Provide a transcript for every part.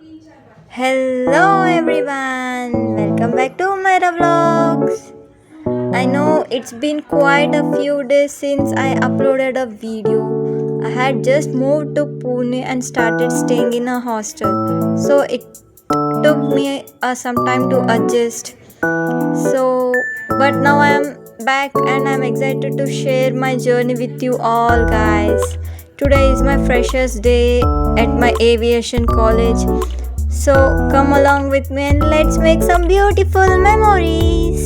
Hello everyone, welcome back to Myra Vlogs. I know it's been quite a few days since I uploaded a video. I had just moved to Pune and started staying in a hostel, so it took me some time to adjust. But now I am back and I'm excited to share my journey with you all, guys. Today is my freshers day at my aviation college, so come along with me and let's make some beautiful memories.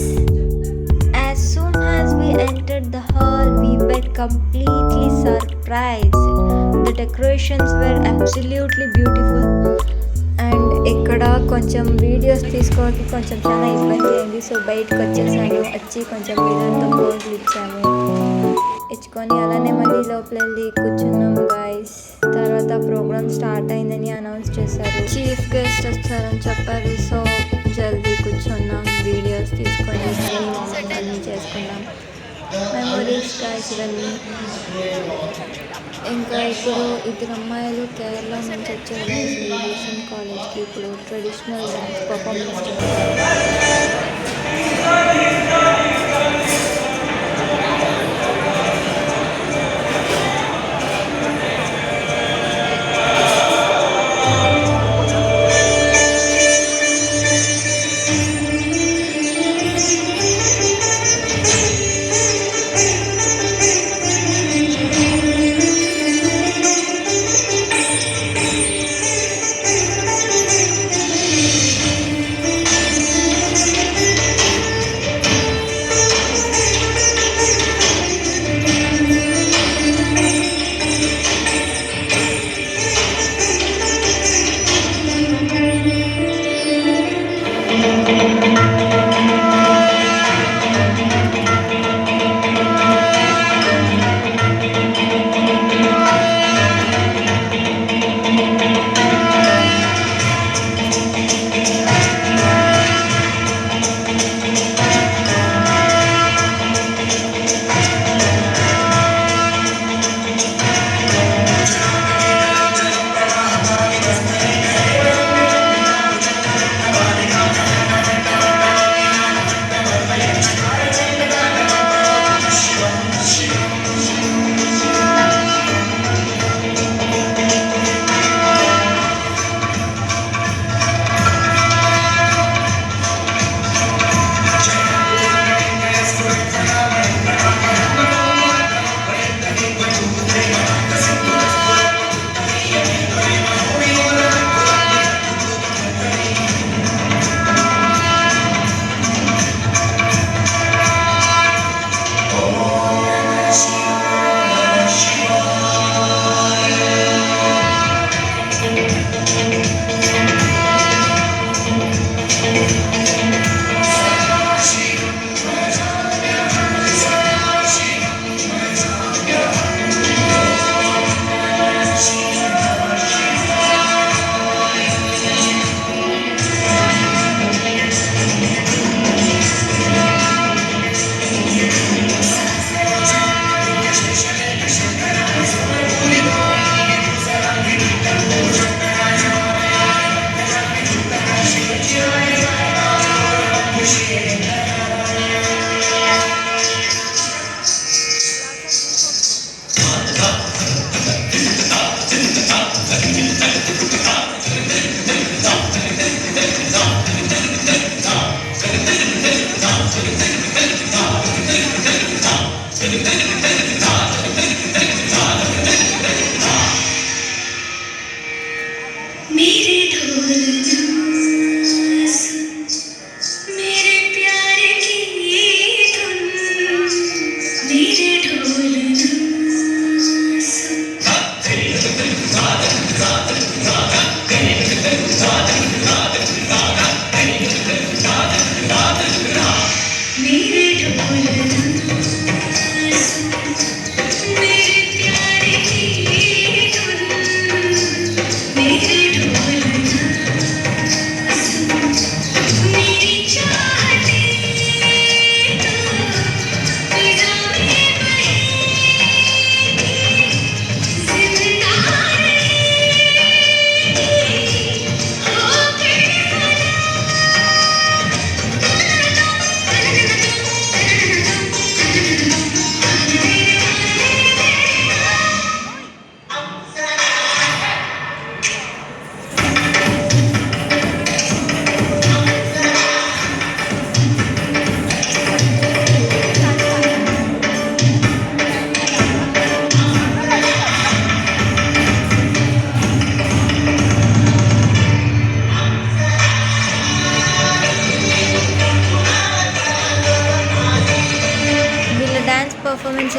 As soon as we entered the hall, we were completely surprised. The decorations were absolutely beautiful. And ఇక్కడ కొంచెం videos తీసుకోవడానికి కొంచెం చాలా ఇబ్బంది అయింది. So బయటకు వచ్చేసాను. వచ్చి కొంచెం వీళ్ళంతా ఫోటోలు ఇచ్చుకొని అలానే మళ్ళీ లోపల వెళ్ళి కూర్చున్నాం గాయస్. తర్వాత ప్రోగ్రామ్ స్టార్ట్ అయిందని అనౌన్స్ చేశారు. చీఫ్ గెస్ట్ వస్తారని చెప్పారు. సో జల్దీ కూర్చున్నాం, వీడియోస్ తీసుకొని అన్నీ చేసుకున్నాం. మెమొరీస్ గాయస్ ఇవన్నీ. ఇంకా ఇప్పుడు ఇద్దరు అమ్మాయిలు కేరళ నుంచి వచ్చారు ఏవియేషన్ కాలేజ్కి. ఇప్పుడు ట్రెడిషనల్ డ్యాన్స్ పర్ఫార్మెన్స్.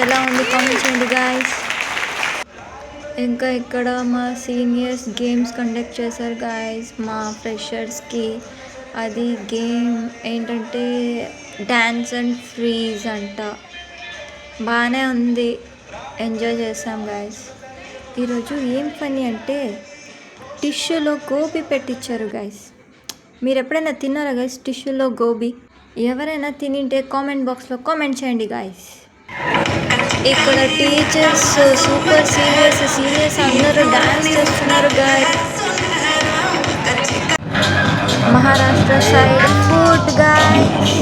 ఎలా ఉంది కామెంట్ చేయండి గాయస్. ఇంకా ఇక్కడ మా సీనియర్స్ గేమ్స్ కండక్ట్ చేశారు గాయస్ మా ఫ్రెషర్స్కి. అది గేమ్ ఏంటంటే డ్యాన్స్ అండ్ ఫ్రీజ్ అంట. బాగానే ఉంది, ఎంజాయ్ చేసాం గాయస్. ఈరోజు ఏం ఫనీ అంటే టిష్యూలో గోబీ పెట్టించారు గాయస్. మీరు ఎప్పుడైనా తిన్నారా గైస్ టిష్యూలో గోబీ? ఎవరైనా తినింటే కామెంట్ బాక్స్లో కామెంట్ చేయండి గాయస్. ఇక్కడ టీచర్స్ సూపర్ సీనియర్స్ అందరూ డాన్స్ చేస్తున్నారు guys. Maharashtra side food guys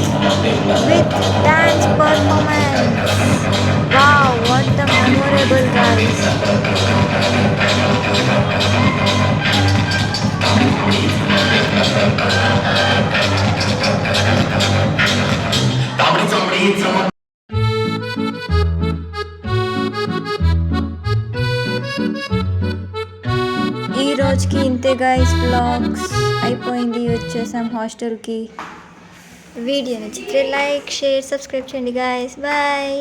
with dance performance. Wow, what the memorable guys. ఈ రోజుకి ఇంతే గాయస్, వ్లాగ్స్ అయిపోయింది, వచ్చేసాం హాస్టల్కి. వీడియో నచ్చితే లైక్, షేర్, సబ్స్క్రైబ్ చేయండి గాయస్. బాయ్.